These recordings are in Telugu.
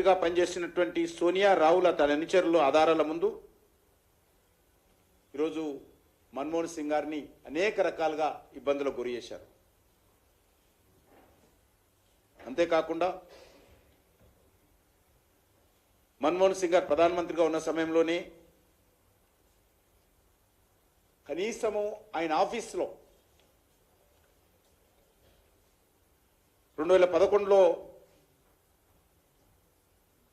ప్రధానమంత్రిగా పనిచేసినటువంటి సోనియా రావుల తన అనుచరుల ఆధారాల ముందు ఈరోజు మన్మోహన్ సింగ్ గారిని అనేక రకాలుగా ఇబ్బందులకు గురి చేశారు. అంతేకాకుండా మన్మోహన్ సింగ్ గారు ప్రధానమంత్రిగా ఉన్న సమయంలోనే కనీసము ఆయన ఆఫీస్లో 2011లో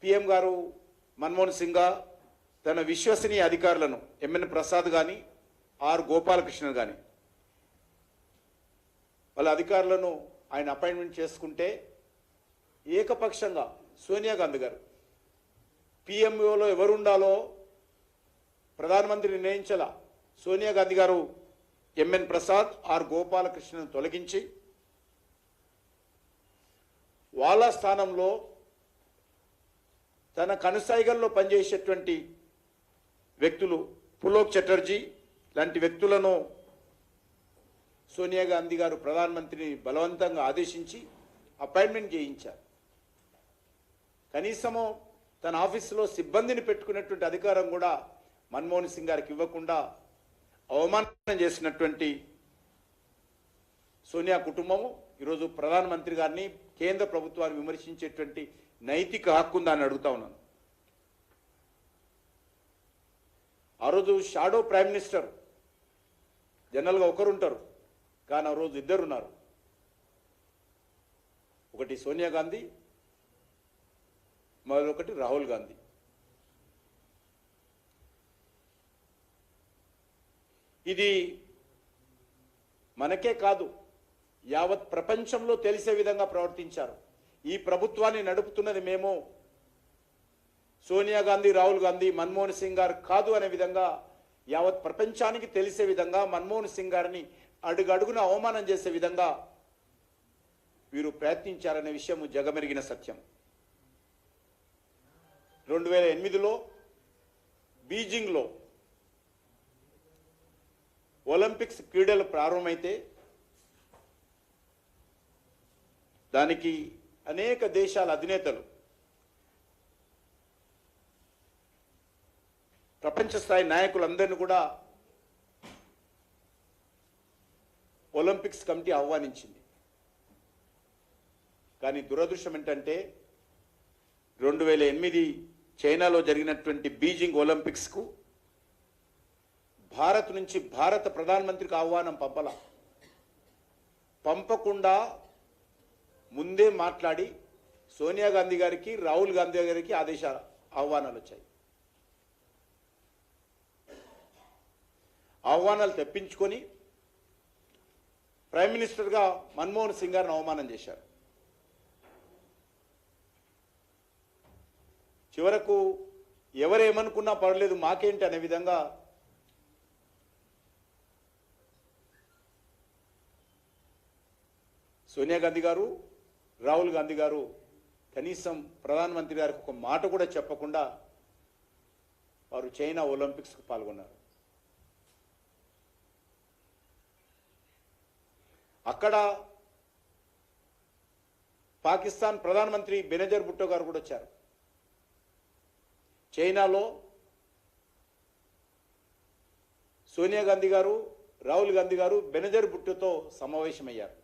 పిఎం గారు మన్మోహన్ సింగ్ తన విశ్వసనీయ అధికారులను ఎంఎన్ ప్రసాద్ కానీ ఆర్ గోపాలకృష్ణ కానీ వాళ్ళ అధికారులను ఆయన అపాయింట్మెంట్ చేసుకుంటే ఏకపక్షంగా సోనియా గాంధీ గారు పిఎంఓలో ఎవరు ఉండాలో ప్రధానమంత్రి నిర్ణయించాల. సోనియా గాంధీ గారు ఎంఎన్ ప్రసాద్ ఆర్ గోపాలకృష్ణను తొలగించి వాళ్ళ స్థానంలో తన కనుసైగల్లో పనిచేసేటువంటి వ్యక్తులు పులోక్ చటర్జీ లాంటి వ్యక్తులను సోనియా గాంధీ గారు ప్రధానమంత్రిని బలవంతంగా ఆదేశించి అపాయింట్మెంట్ చేయించారు. కనీసము తన ఆఫీసులో సిబ్బందిని పెట్టుకునేటువంటి అధికారం కూడా మన్మోహన్ సింగ్ గారికి ఇవ్వకుండా అవమానం చేసినటువంటి సోనియా కుటుంబము ఈరోజు ప్రధానమంత్రి గారిని కేంద్ర ప్రభుత్వాన్ని విమర్శించేటువంటి నైతిక హక్కు ఉందని అడుగుతా ఉన్నాను. ఆ రోజు షాడో ప్రైమ్ మినిస్టర్ జనరల్గా ఒకరు ఉంటారు, కానీ ఆ రోజు ఇద్దరు ఉన్నారు. ఒకటి సోనియా గాంధీ, మరొకటి రాహుల్ గాంధీ. ఇది మనకే కాదు, యావత్ ప్రపంచంలో తెలిసే విధంగా ప్రవర్తించారు. ఈ ప్రభుత్వాన్ని నడుపుతున్నది మేము, సోనియా గాంధీ, రాహుల్ గాంధీ, మన్మోహన్ సింగ్ గారు కాదు అనే విధంగా యావత్ ప్రపంచానికి తెలిసే విధంగా మన్మోహన్ సింగ్ గారిని అడుగడుగున అవమానం చేసే విధంగా వీరు ప్రయత్నించారనే విషయం జగమెరిగిన సత్యం. 2008లో బీజింగ్లో ఒలింపిక్స్ క్రీడలు ప్రారంభమైతే దానికి అనేక దేశాల అధినేతలు, ప్రపంచ స్థాయి నాయకులందరినీ కూడా ఒలింపిక్స్ కమిటీ ఆహ్వానించింది. కానీ దురదృష్టం ఏంటంటే 2008 చైనాలో జరిగినటువంటి బీజింగ్ ఒలింపిక్స్కు భారత్ నుంచి భారత ప్రధానమంత్రికి ఆహ్వానం పంపకుండా ముందే మాట్లాడి సోనియా గాంధీ గారికి, రాహుల్ గాంధీ గారికి ఆహ్వానాలు వచ్చాయి. ఆహ్వానాలు తెప్పించుకొని ప్రైమ్ మినిస్టర్గా మన్మోహన్ సింగ్ గారిని అవమానం చేశారు. చివరకు ఎవరేమనుకున్నా పర్లేదు మాకేంటి అనే విధంగా సోనియా గాంధీ గారు, రాహుల్ గాంధీ గారు కనీసం ప్రధానమంత్రి గారికి ఒక మాట కూడా చెప్పకుండా వారు చైనా ఒలింపిక్స్కు పాల్గొన్నారు. అక్కడ పాకిస్తాన్ ప్రధానమంత్రి బెనజర్ భుట్టో గారు కూడా వచ్చారు. చైనాలో సోనియా గాంధీ గారు, రాహుల్ గాంధీ గారు బెనజర్ భుట్టోతో సమావేశమయ్యారు.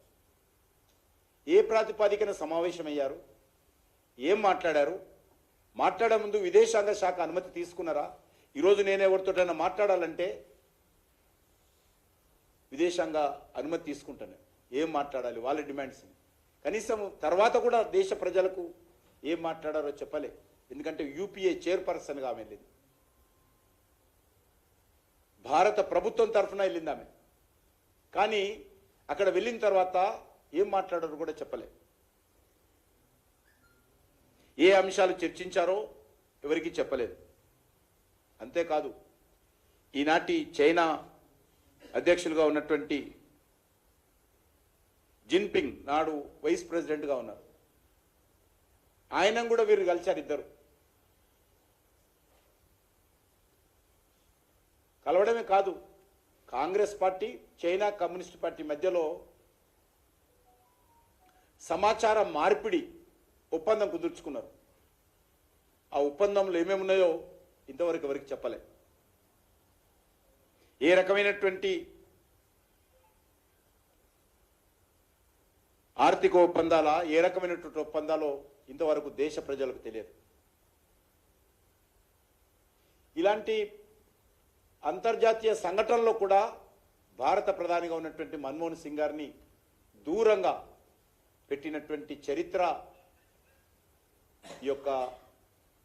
ఏ ప్రాతిపదికన సమావేశమయ్యారు, ఏం మాట్లాడారు, మాట్లాడే ముందు విదేశాంగ శాఖ అనుమతి తీసుకున్నారా? ఈరోజు నేను ఎవరితోటైనా మాట్లాడాలంటే విదేశాంగ అనుమతి తీసుకుంటాను. ఏం మాట్లాడాలి, వాళ్ళ డిమాండ్స్ కనీసం తర్వాత కూడా దేశ ప్రజలకు ఏం మాట్లాడారో చెప్పలే. ఎందుకంటే యూపీఏ చైర్పర్సన్గా ఆమె వెళ్ళింది, భారత ప్రభుత్వం తరఫున వెళ్ళింది ఆమె. కానీ అక్కడ వెళ్ళిన తర్వాత ఏం మాట్లాడారో కూడా చెప్పలే. ఏ అంశాలు చర్చించారో ఎవరికి చెప్పలేదు. అంతేకాదు ఈనాటి చైనా అధ్యక్షులుగా ఉన్నటువంటి జిన్పింగ్ నాడు వైస్ ప్రెసిడెంట్గా ఉన్నారు. ఆయన కూడా వీరు కలిశారు. ఇద్దరు కలవడమే కాదు, Congress party, China communist party మధ్యలో సమాచార మార్పిడి ఒప్పందం కుదుర్చుకున్నారు. ఒప్పందంలో ఏమేమి ఉన్నాయో ఇంతవరకు ఎవరికి చెప్పలే. ఏ రకమైనటువంటి ఆర్థిక ఒప్పందాలా, ఏ రకమైనటువంటి ఒప్పందాలో ఇంతవరకు దేశ ప్రజలకు తెలియదు. ఇలాంటి అంతర్జాతీయ సంఘటనలో కూడా భారత ప్రధానిగా ఉన్నటువంటి మన్మోహన్ సింగ్ గారిని దూరంగా పెట్టినటువంటి చరిత్ర ఈ యొక్క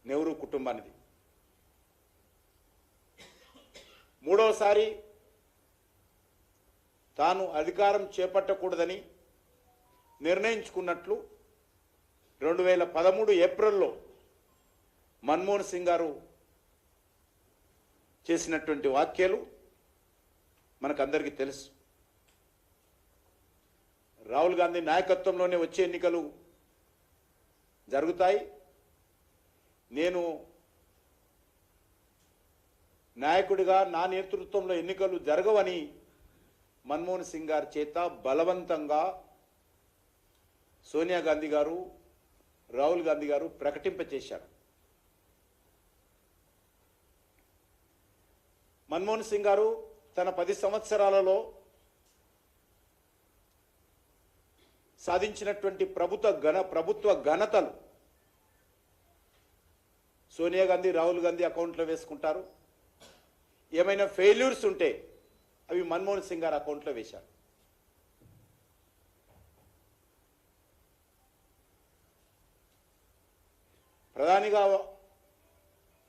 నెహ్రూ కుటుంబానిది. మూడవసారి తాను అధికారం చేపట్టకూడదని నిర్ణయించుకున్నట్లు 2013 ఏప్రిల్లో మన్మోహన్ సింగ్ గారు చేసినటువంటి వ్యాఖ్యలు మనకందరికీ తెలుసు. రాహుల్ గాంధీ నాయకత్వంలోనే వచ్చే ఎన్నికలు జరుగుతాయి, నేను నాయకుడిగా నా నేతృత్వంలో ఎన్నికలు జరగవని మన్మోహన్ సింగ్ గారి చేత బలవంతంగా సోనియా గాంధీ గారు, రాహుల్ గాంధీ గారు ప్రకటింపచేశారు. మన్మోహన్ సింగ్ గారు తన 10 సంవత్సరాలలో సాధించినటువంటి ప్రభుత్వ ఘనతలు సోనియా గాంధీ, రాహుల్ గాంధీ అకౌంట్లో వేసుకుంటారు. ఏమైనా ఫెయిల్యూర్స్ ఉంటే అవి మన్మోహన్ సింగ్ గారు అకౌంట్లో వేశారు. ప్రధానిగా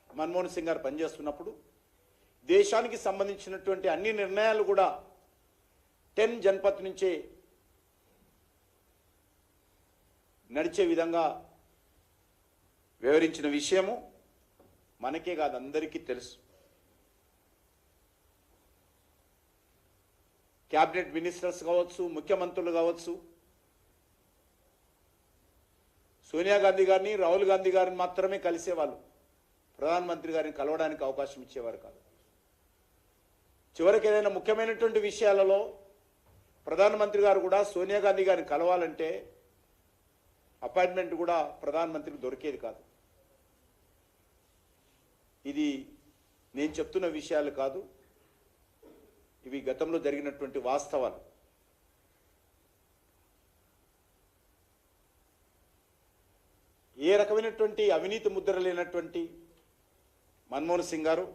మన్మోహన్ సింగ్ గారు పనిచేస్తున్నప్పుడు దేశానికి సంబంధించినటువంటి అన్ని నిర్ణయాలు కూడా 10 జన్పథ్ నుంచే నడిచే విధంగా వివరించిన విషయము మనకే కాదు అందరికీ తెలుసు. క్యాబినెట్ మినిస్టర్స్ కావచ్చు, ముఖ్యమంత్రులు కావచ్చు, సోనియా గాంధీ గారిని, రాహుల్ గాంధీ గారిని మాత్రమే కలిసేవాళ్ళు, ప్రధానమంత్రి గారిని కలవడానికి అవకాశం ఇచ్చేవారు కాదు. చివరికి ఏదైనా ముఖ్యమైనటువంటి విషయాలలో ప్రధానమంత్రి గారు కూడా సోనియా గాంధీ గారిని కలవాలంటే అపాయింట్మెంట్ కూడా ప్రధానమంత్రికి దొరికేది కాదు. ఇది నేను చెప్తున్న విషయాలు కాదు, ఇవి గతంలో జరిగినటువంటి వాస్తవాలు. ఏ రకమైనటువంటి అవినీతి ముద్ర లేనటువంటి మన్మోహన్ సింగ్ గారు